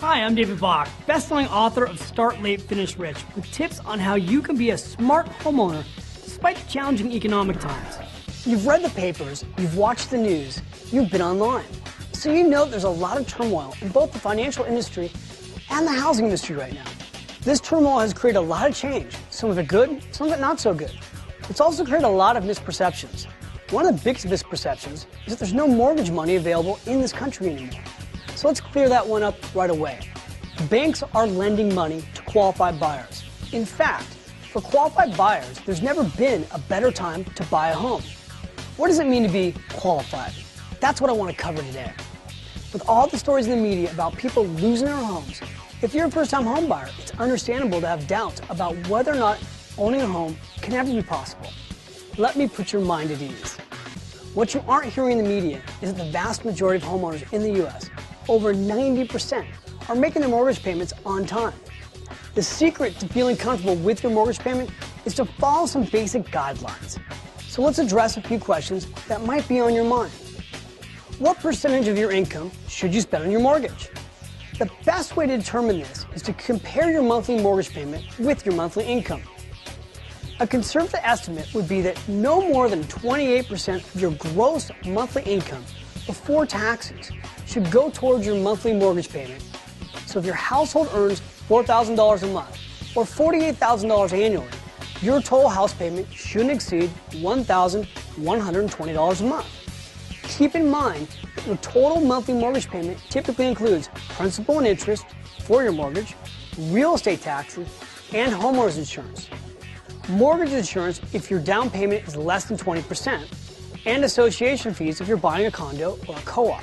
Hi, I'm David Bach, best-selling author of Start Late, Finish Rich, with tips on how you can be a smart homeowner despite the challenging economic times. You've read the papers, you've watched the news, you've been online. So you know there's a lot of turmoil in both the financial industry and the housing industry right now. This turmoil has created a lot of change, some of it good, some of it not so good. It's also created a lot of misperceptions. One of the biggest misperceptions is that there's no mortgage money available in this country anymore. So let's clear that one up right away. Banks are lending money to qualified buyers. In fact, for qualified buyers, there's never been a better time to buy a home. What does it mean to be qualified? That's what I want to cover today. With all the stories in the media about people losing their homes, if you're a first-time home buyer, it's understandable to have doubts about whether or not owning a home can ever be possible. Let me put your mind at ease. What you aren't hearing in the media is that the vast majority of homeowners in the U.S., over 90%, are making their mortgage payments on time. The secret to feeling comfortable with your mortgage payment is to follow some basic guidelines. So let's address a few questions that might be on your mind. What percentage of your income should you spend on your mortgage? The best way to determine this is to compare your monthly mortgage payment with your monthly income. A conservative estimate would be that no more than 28% of your gross monthly income before taxes should go towards your monthly mortgage payment. So if your household earns $4,000 a month or $48,000 annually, your total house payment shouldn't exceed $1,120 a month. Keep in mind that your total monthly mortgage payment typically includes principal and interest for your mortgage, real estate taxes, and homeowners insurance. Mortgage insurance if your down payment is less than 20%, and association fees if you're buying a condo or a co-op.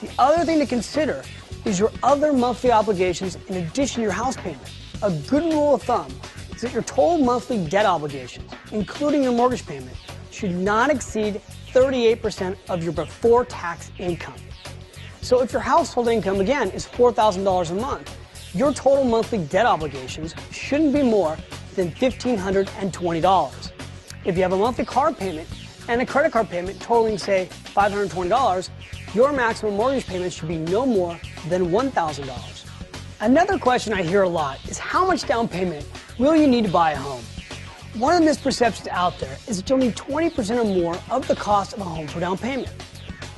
The other thing to consider is your other monthly obligations in addition to your house payment. A good rule of thumb is that your total monthly debt obligations, including your mortgage payment, should not exceed 38% of your before-tax income. So if your household income, again, is $4,000 a month, your total monthly debt obligations shouldn't be more than $1,520. If you have a monthly car payment and a credit card payment totaling, say, $520, your maximum mortgage payment should be no more than $1,000. Another question I hear a lot is how much down payment will you need to buy a home? One of the misperceptions out there is that you'll need 20% or more of the cost of a home for down payment.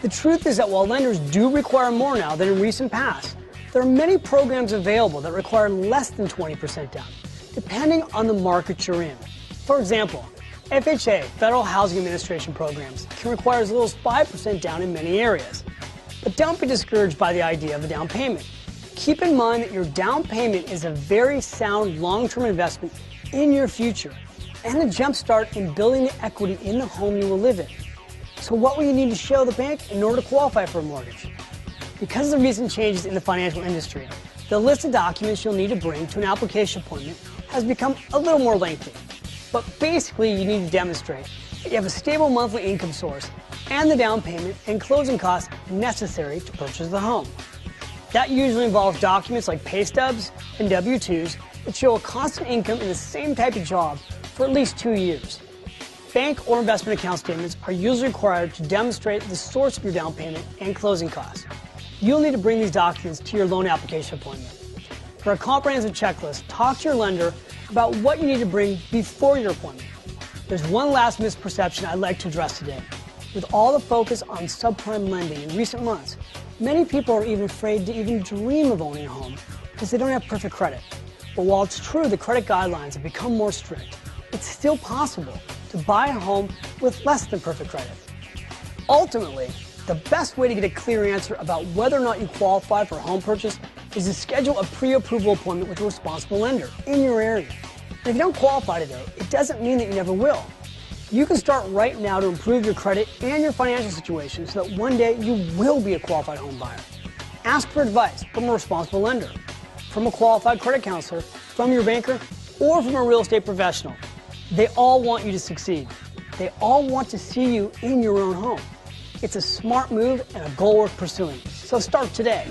The truth is that while lenders do require more now than in recent past, there are many programs available that require less than 20% down, depending on the market you're in. For example, FHA, Federal Housing Administration programs, can require as little as 5% down in many areas. But don't be discouraged by the idea of a down payment. Keep in mind that your down payment is a very sound long-term investment in your future and a jump start in building the equity in the home you will live in. So what will you need to show the bank in order to qualify for a mortgage? Because of the recent changes in the financial industry, the list of documents you'll need to bring to an application appointment has become a little more lengthy. But basically, you need to demonstrate that you have a stable monthly income source and the down payment and closing costs necessary to purchase the home. That usually involves documents like pay stubs and W-2s that show a constant income in the same type of job for at least 2 years. Bank or investment account statements are usually required to demonstrate the source of your down payment and closing costs. You'll need to bring these documents to your loan application appointment. For a comprehensive checklist, talk to your lender about what you need to bring before your appointment. There's one last misperception I'd like to address today. With all the focus on subprime lending in recent months, many people are even afraid to even dream of owning a home because they don't have perfect credit. But while it's true the credit guidelines have become more strict, it's still possible to buy a home with less than perfect credit. Ultimately, the best way to get a clear answer about whether or not you qualify for a home purchase is to schedule a pre-approval appointment with a responsible lender in your area. And if you don't qualify today, it doesn't mean that you never will. You can start right now to improve your credit and your financial situation so that one day you will be a qualified home buyer. Ask for advice from a responsible lender, from a qualified credit counselor, from your banker, or from a real estate professional. They all want you to succeed. They all want to see you in your own home. It's a smart move and a goal worth pursuing. So start today.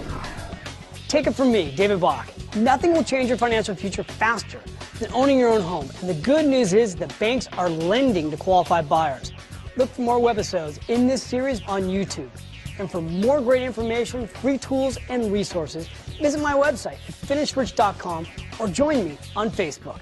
Take it from me, David Bach. Nothing will change your financial future faster than owning your own home. And the good news is that banks are lending to qualified buyers. Look for more webisodes in this series on YouTube. And for more great information, free tools, and resources, visit my website at finishedrich.com or join me on Facebook.